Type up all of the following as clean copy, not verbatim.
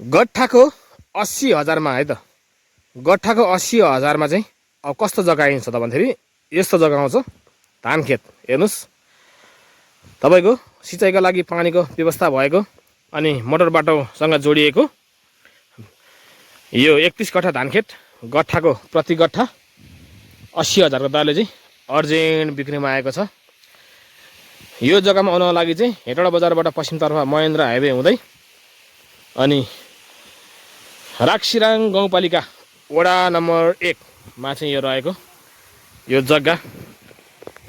गट्ठाको 80,000 मा है त। गट्ठाको 80,000 मा चाहिँ अब कस्तो जग्गा आइन्छ त भन्दाखेरि यस्तो जग्गा आउँछ धान खेत। हेर्नुस् तपाईको सिँचाइका लागि पानीको व्यवस्था भएको अनि मोटर बाटोसँग जोडिएको यो 31 कट्ठा धान खेत गट्ठाको प्रति गट्ठा 80,000 को दरले चाहिँ अर्जेन्ट बिक्रीमा आएको छ। यो जग्गामा आउनको लागि चाहिँ हेटौडा बजारबाट पश्चिमतर्फ महेन्द्र हाइवे हुँदै अनि राक्सिराङ गाउँपालिका वडा नम्बर 1 मा चाहिँ यो रहेको यो जग्गा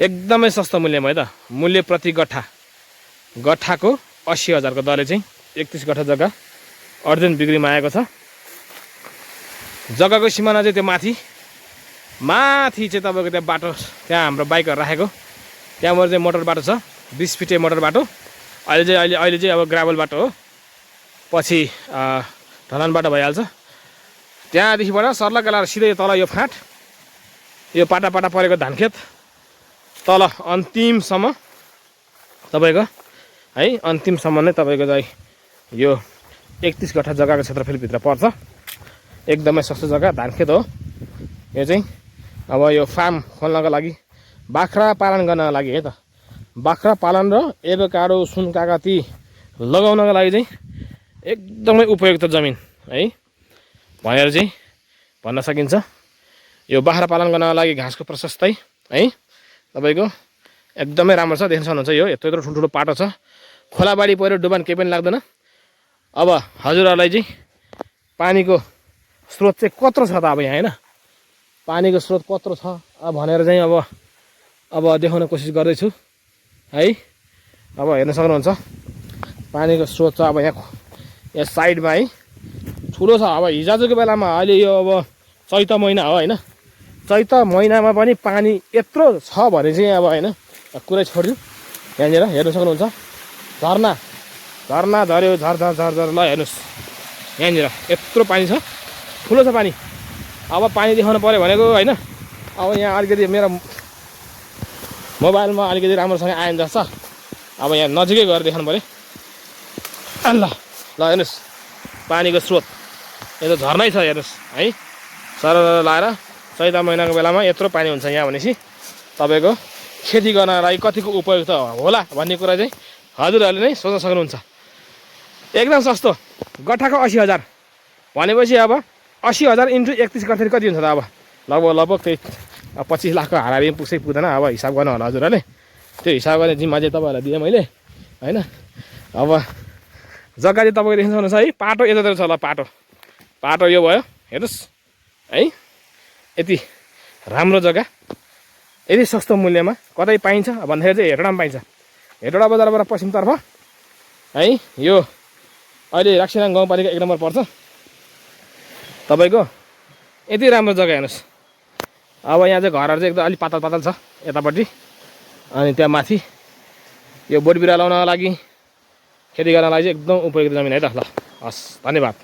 एकदमै सस्तो मूल्यमा है त। मूल्य प्रति गट्ठा गट्ठाको 80,000 को दरले चाहिँ 31 गट्ठा जग्गा अर्जेन्ट बिक्रीमा आएको छ। जग्गाको सिमाना चाहिँ त्यो माथि चाहिँ तपाईको त्यहाँ बाटो त्यहाँ हाम्रो बाइकहरु राखेको त्यहाँबाट चाहिँ मोटर बाटो छ 20 फिटे मोटर बाटो। अहिले चाहिँ अब ग्राभल बाटो हो, पछि ढलान बाटो भइहाल्छ। त्यहाँदेखिबाट सर्लक्क लाएर सिधै तल यो फाँट यो पाटा परेको धानखेत तल अन्तिमसम्म तपाईको है अन्तिमसम्म नै तपाईको चाहिँ यो 31 गट्ठा जग्गाको क्षेत्रफलभित्र पर्छ। एकदमै सस्तो जग्गा धानखेत हो यो चाहिँ। अब यो फार्म खोल्नको लागि बाख्रा पालन गर्नको लागि है त। बाख्रा पालन र एभोकाडो सुनकागती लगाउनको लागि चाहिँ एकदमै उपयुक्त जमिन है भनेर चाहिँ भन्न सकिन्छ। यो बाख्रा पालन गर्नको लागि घाँसको प्रशस्तै है तपाईको एकदमै राम्रो छ। देख्न सक्नुहुन्छ यो यत्रो ठुल्ठुलो पाटो छ। खोलाबाडी पहिरो डुबान केही पनि लाग्दैन। अब हजुरहरुलाई चाहिँ पानीको स्रोत चाहिँ कत्रो छ त अब यहाँ हैन, पानीको स्रोत कत्रो छ भनेर चाहिँ अब देखाउन कोसिस गर्दैछु है। अब हेर्न सक्नुहुन्छ पानीको स्रोत छ अब यहाँ साइडमा है ठुलो छ। अब हिजोको बेलामा अहिले यो अब चैत महिना हो हैन, चैत महिनामा पनि पानी यत्रो छ भने चाहिँ अब हैन कुरै छोड्दिउँ। यहाँनिर हेर्न सक्नुहुन्छ झरना झर्यो झर ल हेर्नुस् यहाँनिर यत्रो पानी छ, ठुलो छ पानी। अब पानी देखाउनु पर्यो भनेको हैन अब यहाँ अलिकति मेरो मोबाइलमा अलिकति राम्रोसँग आएन जस्तो। अब यहाँ नजिकै गएर देखाउनु पर्यो। ल हेर्नुस् पानीको स्रोत यो त झर्नै छ हेर्नुस् है। सर लाएर चैत महिनाको बेलामा यत्रो पानी हुन्छ यहाँ भनेपछि तपाईको खेती गर्नलाई लागि कतिको उपयुक्त होला भन्ने कुरा चाहिँ हजुरहरूले नै सोच्न सक्नुहुन्छ। एकदम सस्तो गट्ठाको 80,000 भनेपछि अब 80,000 इन्टु 31 गर्दाखेरि कति हुन्छ त अब लगभग त्यही 25 लाखको हाराहारी पुग्दैन। अब हिसाब गर्नु होला हजुरहरूले, त्यो हिसाब गर्ने जिम्मा चाहिँ तपाईँहरूलाई दिएँ मैले हैन। अब जग्गा चाहिँ तपाईँको देख्न सक्नुहुन्छ है पाटो यतातिर छ। ल पाटो यो भयो हेर्नुस् है। यति राम्रो जग्गा यति सस्तो मूल्यमा कतै पाइन्छ भन्दाखेरि चाहिँ हेटौडामा पाइन्छ। हेटौडा बजारबाट पश्चिमतर्फ है यो अहिले राक्सिराङ गाउँपालिका 1 नम्बर पर्छ तपाईको। यति राम्रो जग्गा हेर्नुस्। अब यहाँ चाहिँ घरहरू चाहिँ एकदम अलि पातल छ यतापट्टि अनि त्यहाँ माथि यो बोट बिरुवा लाउनको लागि खेती गर्नलाई चाहिँ एकदम उपयुक्त जमिन है त। ल हस् धन्यवाद।